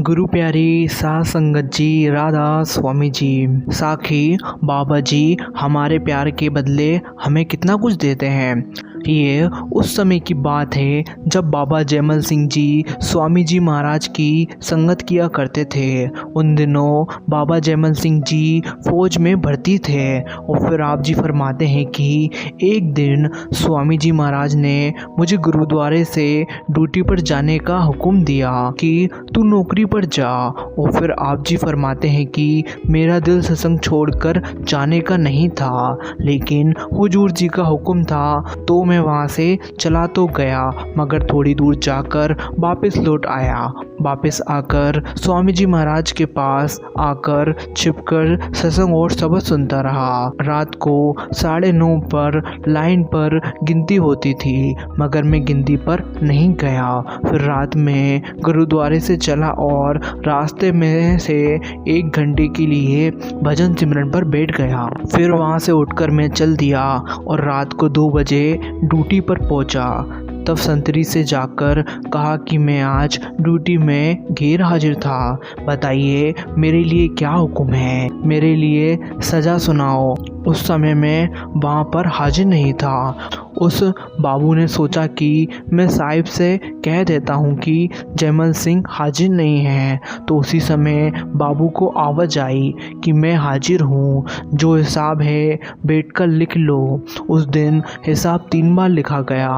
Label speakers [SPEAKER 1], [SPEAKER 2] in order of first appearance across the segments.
[SPEAKER 1] गुरु प्यारी साध संगत जी, राधा स्वामी जी, साखी बाबा जी हमारे प्यार के बदले हमें कितना कुछ देते हैं। ये उस समय की बात है जब बाबा जयमल सिंह जी स्वामी जी महाराज की संगत किया करते थे। उन दिनों बाबा जयमल सिंह जी फौज में भर्ती थे और फिर आप जी फरमाते हैं कि एक दिन स्वामी जी महाराज ने मुझे गुरुद्वारे से ड्यूटी पर जाने का हुक्म दिया कि तू नौकरी पर जा। और फिर आप जी फरमाते हैं कि मेरा दिल सत्संग छोड़कर जाने का नहीं था, लेकिन हुजूर जी का हुक्म था तो मैं वहाँ से चला तो गया, मगर थोड़ी दूर जाकर वापस लौट आया। वापस आकर स्वामी जी महाराज के पास आकर छिपकर सत्संग और सबक सुनता रहा। रात को 9:30 पर लाइन पर गिनती होती थी, मगर मैं गिनती पर नहीं गया। फिर रात में गुरुद्वारे से चला और रास्ते में से 1 घंटे के लिए भजन सिमरन पर बैठ गया। फिर वहाँ से उठकर मैं चल दिया और रात को 2 बजे ड्यूटी पर पहुंचा। तब संतरी से जाकर कहा कि मैं आज ड्यूटी में गैर हाजिर था, बताइए मेरे लिए क्या हुक्म है, मेरे लिए सज़ा सुनाओ। उस समय मैं वहाँ पर हाजिर नहीं था। उस बाबू ने सोचा कि मैं साहिब से कह देता हूँ कि जयमल सिंह हाजिर नहीं है। तो उसी समय बाबू को आवाज़ आई कि मैं हाजिर हूँ, जो हिसाब है बैठकर लिख लो। उस दिन हिसाब 3 बार लिखा गया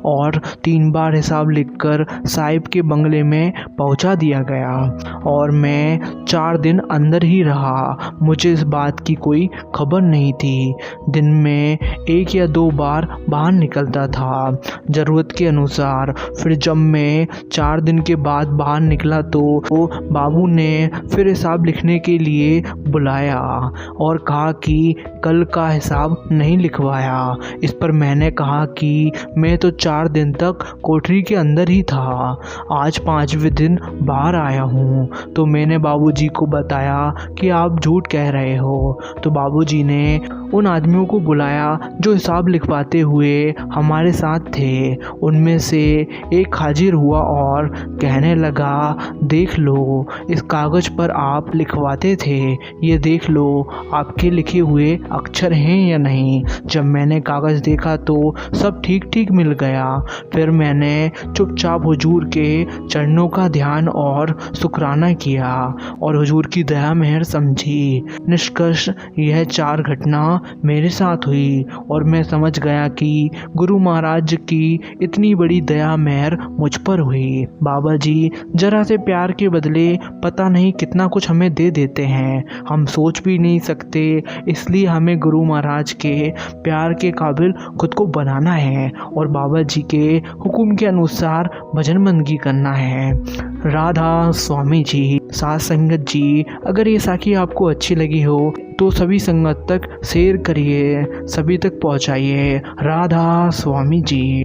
[SPEAKER 1] और 3 बार हिसाब लिखकर साहिब के बंगले में पहुँचा दिया गया और मैं 4 दिन अंदर ही रहा। मुझे इस बात की कोई खबर नहीं थी। दिन में 1 या 2 बार बाहर निकलता था ज़रूरत के अनुसार। फिर जब मैं 4 दिन के बाद बाहर निकला तो बाबू ने फिर हिसाब लिखने के लिए बुलाया और कहा कि कल का हिसाब नहीं लिखवाया। इस पर मैंने कहा कि मैं तो 4 दिन तक कोठरी के अंदर ही था, आज 5वें दिन बाहर आया हूँ। तो मैंने बाबूजी को बताया कि आप झूठ कह रहे हो। तो बाबूजी ने उन आदमियों को बुलाया जो हिसाब लिखवाते हुए हमारे साथ थे। उनमें से एक हाजिर हुआ और कहने लगा, देख लो इस कागज़ पर आप लिखवाते थे, ये देख लो आपके लिखे हुए अक्षर हैं या नहीं। जब मैंने कागज़ देखा तो सब ठीक ठीक मिल गया। फिर मैंने चुपचाप हुजूर के चरणों का ध्यान और शुक्राना किया और हुजूर की दया मेहर समझी। निष्कर्ष यह 4 घटना मेरे साथ हुई और मैं समझ गया कि गुरु महाराज की इतनी बड़ी दया मेहर मुझ पर हुई। बाबा जी जरा से प्यार के बदले पता नहीं कितना कुछ हमें दे देते हैं, हम सोच भी नहीं सकते। इसलिए हमें गुरु महाराज के प्यार के काबिल खुद को बनाना है और बाबा जी के हुक्म के अनुसार भजन बंदगी करना है। राधा स्वामी जी, साध संगत जी, अगर ये साखी आपको अच्छी लगी हो तो सभी संगत तक शेयर करिए, सभी तक पहुंचाइए। राधा स्वामी जी।